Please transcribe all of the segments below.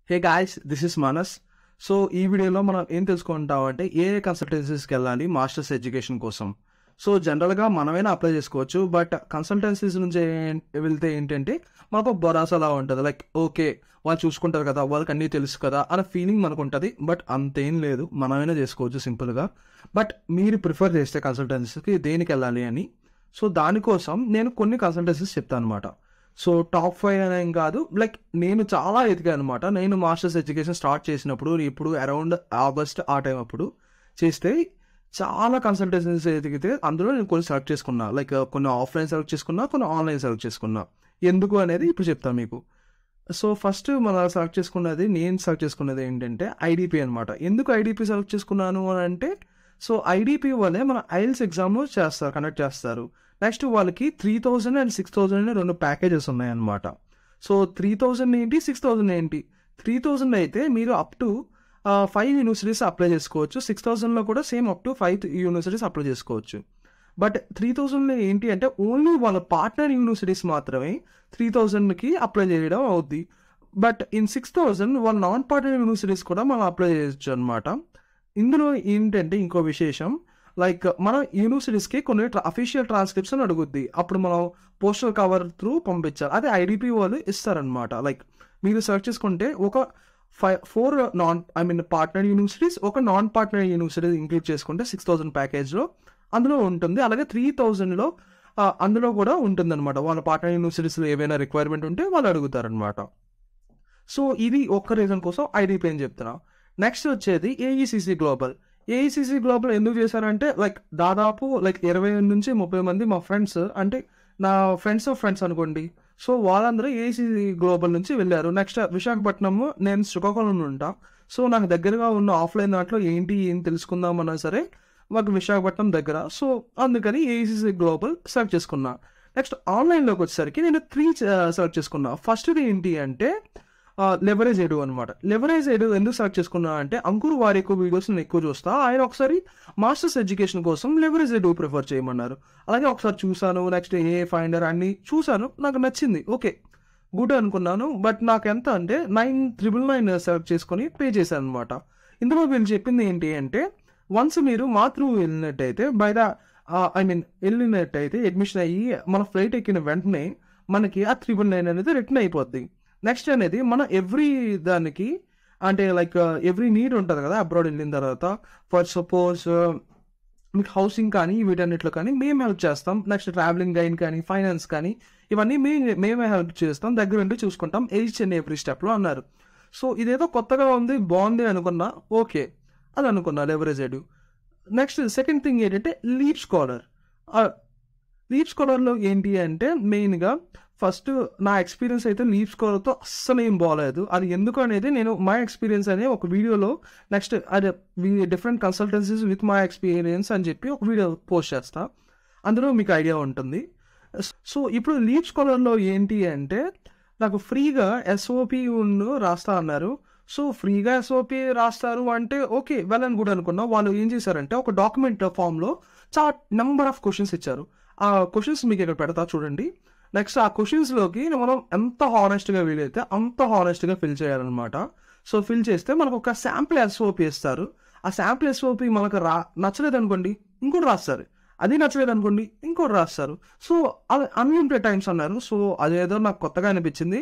Hey guys, this is Manas. So ఈ వీడియోలో మనం ఏం తెలుసుకుంటామంటే ఏ కన్సల్టెన్సీస్కి వెళ్ళాలి మాస్టర్స్ ఎడ్యుకేషన్ కోసం. సో జనరల్గా మనమైనా అప్లై చేసుకోవచ్చు, బట్ కన్సల్టెన్సీస్ నుంచి వెళ్తే ఏంటంటే మనకు భరోసాలా ఉంటుంది. లైక్ ఓకే, వాళ్ళు చూసుకుంటారు కదా, వాళ్ళకి అన్నీ తెలుసు కదా అన్న ఫీలింగ్ మనకు ఉంటుంది. బట్ అంతేం లేదు, మనమైనా చేసుకోవచ్చు సింపుల్గా. బట్ మీరు ప్రిఫర్ చేస్తే కన్సల్టెన్సీకి దేనికి వెళ్ళాలి అని, సో దానికోసం నేను కొన్ని కన్సల్టెన్సీస్ చెప్తాను అనమాట. సో టాప్ 5 అనేం కాదు, లైక్ నేను చాలా ఎదిగాను అనమాట. నేను మాస్టర్స్ ఎడ్యుకేషన్ స్టార్ట్ చేసినప్పుడు, ఇప్పుడు అరౌండ్ ఆగస్ట్ ఆ టైం అప్పుడు చేస్తే చాలా కన్సల్టెన్సీస్ ఎదిగితే అందులో నేను కొన్ని సెలెక్ట్ చేసుకున్నా. లైక్ కొన్ని ఆఫ్లైన్ సెలెక్ట్ చేసుకున్నా, కొన్ని ఆన్లైన్ సెలెక్ట్ చేసుకున్నా. ఎందుకు అనేది ఇప్పుడు చెప్తాను మీకు. సో ఫస్ట్ నేను సెలెక్ట్ చేసుకున్నది ఏంటంటే ఐడిపి అనమాట. ఎందుకు ఐడిపి సెలెక్ట్ చేసుకున్నాను అని అంటే, సో ఐడిపి వల్లే మన ఐఎల్స్ ఎగ్జామ్ కండక్ట్ చేస్తారు. నెక్స్ట్ వాళ్ళకి 3000 అండ్ 6000 అనే 2 ప్యాకేజెస్ ఉన్నాయన్నమాట. సో 3000 ఏంటి, 6000 ఏంటి. 3000 అయితే మీరు అప్ టు 5 యూనివర్సిటీస్ అప్లై చేసుకోవచ్చు. 6000లో కూడా same up to 5 universities apply చేసుకోవచ్చు. బట్ 3000లో ఏంటి అంటే ఓన్లీ వాళ్ళ పార్ట్నర్ యూనివర్సిటీస్ మాత్రమే 3000కి అప్లై చేయడం అవుద్ది. బట్ ఇన్ 6000 వాళ్ళ నాన్ పార్ట్నర్ యూనివర్సిటీస్ కూడా మనం అప్లై చేయొచ్చు అనమాట. ఇందులో ఏంటంటే ఇంకో విశేషం, లైక్ మన యూనివర్సిటీస్కి కొన్ని అఫీషియల్ ట్రాన్స్క్రిప్షన్ అడుగుద్ది. అప్పుడు మనం పోస్టల్ కవర్ త్రూ పంపించాలి. అదే ఐడిపి వాళ్ళు ఇస్తారనమాట. లైక్ మీరు సెర్చ్ చేసుకుంటే ఒక 4 పార్ట్నర్ యూనివర్సిటీస్, ఒక నాన్ పార్ట్నర్ యూనివర్సిటీ ఇంక్లూడ్ చేసుకుంటే 6000 ప్యాకేజ్లో అందులో ఉంటుంది. అలాగే 3000లో అందులో కూడా ఉంటుందన్నమాట. వాళ్ళ పార్ట్నర్ యూనివర్సిటీస్లో ఏవైనా రిక్వైర్మెంట్ ఉంటే వాళ్ళు అడుగుతారనమాట. సో ఇది ఒక్క రీజన్ కోసం ఐడిపి అని చెప్తున్నా. నెక్స్ట్ వచ్చేది ఏఈసిసి గ్లోబల్. ఏఈసిసి గ్లోబల్ ఎందుకు చేశారంటే, లైక్ దాదాపు 20 నుంచి 30 మంది మా ఫ్రెండ్స్, అంటే నా ఫ్రెండ్స్ ఆఫ్ ఫ్రెండ్స్ అనుకోండి. సో వాళ్ళందరూ ఏఈసిసి గ్లోబల్ నుంచి వెళ్ళారు. నెక్స్ట్ విశాఖపట్నం, నేను శ్రీకాకుళం ఉంటా. సో నాకు దగ్గరగా ఉన్న ఆఫ్లైన్ దాంట్లో ఏం తెలుసుకుందామన్నా సరే మాకు విశాఖపట్నం దగ్గర. సో అందుకని ఏఈసిసి గ్లోబల్ సెలెక్ట్ చేసుకున్నా. నెక్స్ట్ ఆన్లైన్లోకి వచ్చేసరికి నేను 3 సెలెక్ట్ చేసుకున్నా. ఫస్ట్ది ఏంటి అంటే లెవరేజ్ ఎడు అనమాట. లెవరేజ్ ఎడు ఎందుకు సెలెక్ట్ చేసుకున్నా అంటే, అంకుర్ వారి ఎక్కువ వీడియోస్ నేను ఎక్కువ చూస్తా. ఆయన ఒకసారి మాస్టర్స్ ఎడ్యుకేషన్ కోసం లెవరేజ్ ఎడు ప్రిఫర్ చేయమన్నారు. అలాగే ఒకసారి చూసాను. నెక్స్ట్ ఏ ఫైండర్ అన్ని చూసాను, నాకు నచ్చింది. ఓకే, గుడ్ అనుకున్నాను. బట్ నాకు ఎంత అంటే 9,999 సెలెక్ట్ చేసుకొని పే చేశాను అనమాట. ఇందులో వీళ్ళు చెప్పింది ఏంటి అంటే, వన్స్ మీరు మా త్రూ వెళ్ళినట్టయితే వెళ్ళినట్టయితే అడ్మిషన్ అయ్యి మన ఫ్లైట్ ఎక్కిన వెంటనే మనకి ఆ 999 అనేది రిటర్న్ అయిపోద్ది. నెక్స్ట్ అనేది మన ఎవ్రీ దానికి, అంటే లైక్ ఎవ్రీ నీడ్ ఉంటుంది కదా అబ్రాడ్ వెళ్ళిన తర్వాత. ఫర్ సపోజ్ మీకు హౌసింగ్ కానీ వీటన్నిటిలో కానీ మేము హెల్ప్ చేస్తాం. నెక్స్ట్ ట్రావెలింగ్ గైడ్ కానీ, ఫైనాన్స్ కానీ, ఇవన్నీ మేమే హెల్ప్ చేస్తాం, దగ్గర నుండి చూసుకుంటాం ఈచ్ అండ్ ఎవ్రీ స్టెప్లో అన్నారు. సో ఇదేదో కొత్తగా ఉంది, బాగుంది అనుకున్నా. ఓకే అది అనుకున్నా లెవరేజ్ ఎడు. నెక్స్ట్ సెకండ్ థింగ్ ఏంటంటే లీప్ స్కాలర్. లీప్ స్కాలర్లో ఏంటి అంటే, మెయిన్గా ఫస్ట్ నా ఎక్స్పీరియన్స్ అయితే లీప్ స్కాలర్తో అస్సలు ఏం బాగలేదు. అది ఎందుకు అనేది నేను మై ఎక్స్పీరియన్స్ అనే ఒక వీడియోలో, నెక్స్ట్ అదే different consultancies with my experience అని చెప్పి ఒక వీడియో పోస్ట్ చేస్తా. అందులో మీకు ఐడియా ఉంటుంది. సో ఇప్పుడు లీప్ స్కాలర్లో ఏంటి అంటే, నాకు ఫ్రీగా ఎస్ఓపి రాస్తా అన్నారు. సో ఫ్రీగా ఎస్ఓపి రాస్తారు అంటే ఓకే, వెల్ అండ్ గుడ్ అనుకున్నా. వాళ్ళు ఏం చేశారంటే ఒక డాక్యుమెంట్ ఫామ్లో చాలా నెంబర్ ఆఫ్ క్వశ్చన్స్ ఇచ్చారు. ఆ క్వశ్చన్స్ మీకు ఇక్కడ పెడతా చూడండి. నెక్స్ట్ ఆ క్వశ్చన్స్లోకి మనం ఎంత హానెస్ట్గా వీలైతే అంత హానెస్ట్గా ఫిల్ చేయాలన్నమాట. సో ఫిల్ చేస్తే మనకు ఒక శాంపుల్ ఎస్ఓపి ఇస్తారు. ఆ శాంపుల్ ఎస్ఓపి మనకు నచ్చలేదు అనుకోండి ఇంకోటి రాస్తారు. అది నచ్చలేదు అనుకోండి ఇంకోటి రాస్తారు. సో అది అన్లిమిటెడ్ టైమ్స్ అన్నారు. సో అదేదో నాకు కొత్తగా అనిపించింది.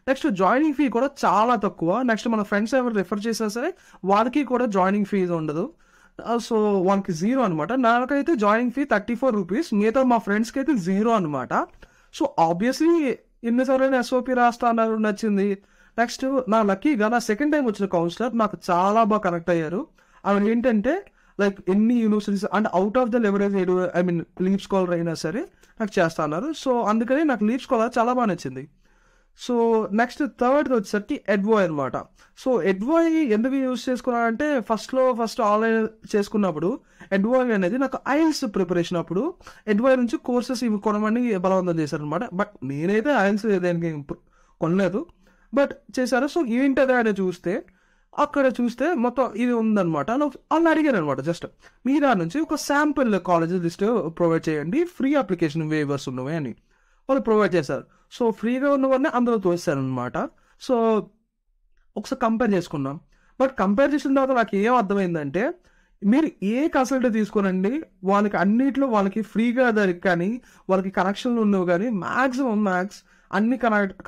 నెక్స్ట్ జాయినింగ్ ఫీ కూడా చాలా తక్కువ. నెక్స్ట్ మన ఫ్రెండ్స్ ఎవరు రిఫర్ చేసినా సరే వాళ్ళకి కూడా జాయినింగ్ ఫీజు ఉండదు. సో వాళ్ళకి 0 అనమాట. నాకైతే జాయినింగ్ ఫీ 34 రూపీస్, మిగతా మా ఫ్రెండ్స్కి అయితే 0 అనమాట. సో ఆబ్వియస్లీ ఎన్నిసార్లు ఎస్ఓపి రాస్తా అన్నారు, నచ్చింది. నెక్స్ట్ నా లక్కీగా నా సెకండ్ టైం వచ్చిన కౌన్సిలర్ నాకు చాలా బాగా కనెక్ట్ అయ్యారు. ఆమె ఏంటంటే లైక్ ఎన్ని universities and out of the leverage leap scholar అయినా సరే నాకు చేస్తా అన్నారు. సో అందుకని నాకు లీప్ స్కాలర్ చాలా బాగా నచ్చింది. సో నెక్స్ట్ థర్డ్ వచ్చేసరికి ఎడ్వాయ్ అనమాట. సో ఎడ్వాయ్ ఎందుకు యూజ్ చేసుకున్నానంటే, ఫస్ట్ ఆన్లైన్ చేసుకున్నప్పుడు ఎడ్వాయ్ అనేది నాకు ఐఎల్స్ ప్రిపరేషన్ అప్పుడు ఎడ్వాయ్ నుంచి కోర్సెస్ ఇవి కొనమని బలవంతం చేశారనమాట. బట్ నేనైతే ఐఎల్స్ దేనికి కొనలేదు, బట్ చేశారు. సో ఏంటది అని అక్కడ చూస్తే మొత్తం ఇది ఉందన్నమాట. వాళ్ళు అడిగారు అనమాట, జస్ట్ మీ దాని నుంచి ఒక శాంపుల్ కాలేజ్ లిస్ట్ ప్రొవైడ్ చేయండి, ఫ్రీ అప్లికేషన్ వేవర్స్ ఉన్నవి అని వాళ్ళు ప్రొవైడ్ చేశారు. సో ఫ్రీగా ఉన్నవన్నీ అందులో తోస్తారనమాట. సో ఒకసారి కంపేర్ చేసుకున్నాం. బట్ కంపేర్ చేసిన తర్వాత నాకు ఏం అర్థమైందంటే, మీరు ఏ కన్సల్ట్ తీసుకోనండి, వాళ్ళకి అన్నిట్లో వాళ్ళకి ఫ్రీగా కానీ వాళ్ళకి కనెక్షన్లు ఉన్నవి కానీ మ్యాక్స్ అన్ని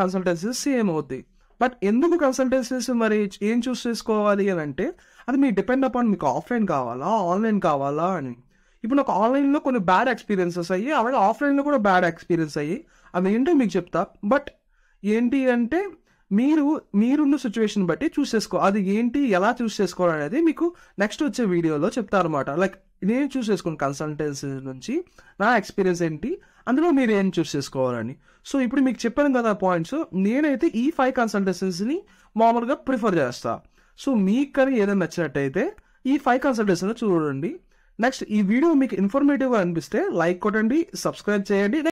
కన్సల్టెన్సీస్ సేమ్ అవుతాయి. బట్ ఎందుకు కన్సల్టెన్సీస్ మరి ఏం చూస్ చేసుకోవాలి అని అంటే, అది మీకు డిపెండ్ అపాన్ మీకు ఆఫ్లైన్ కావాలా ఆన్లైన్ కావాలా అని. ఇప్పుడు నాకు ఆన్లైన్లో కొన్ని బ్యాడ్ ఎక్స్పీరియన్సెస్ అయ్యి, అలాగే ఆఫ్లైన్లో కూడా బ్యాడ్ ఎక్స్పీరియన్స్ అయ్యి, అవి ఏంటో మీకు చెప్తా. బట్ ఏంటి అంటే మీరున్న సిచ్యువేషన్ బట్టి చూస్ చేసుకో, అది ఏంటి ఎలా చూస్ చేసుకోవాలనేది మీకు నెక్స్ట్ వచ్చే వీడియోలో చెప్తాను అనమాట. లైక్ నేను చూస్ చేసుకున్న కన్సల్టెన్సీ నుంచి నా ఎక్స్పీరియన్స్ ఏంటి, అందులో మీరు ఏం చూస్ చేసుకోవాలని. సో ఇప్పుడు మీకు చెప్పాను కదా పాయింట్స్, నేనైతే ఈ 5 కన్సల్టెన్సీని మామూలుగా ప్రిఫర్ చేస్తా. సో మీకు కానీ ఏదైనా నచ్చినట్టయితే ఈ 5 కన్సల్టెన్సీని చూడండి. నెక్స్ట్ ఈ వీడియో మీకు ఇన్ఫర్మేటివ్గా అనిపిస్తే లైక్ కొట్టండి, సబ్స్క్రైబ్ చేయండి.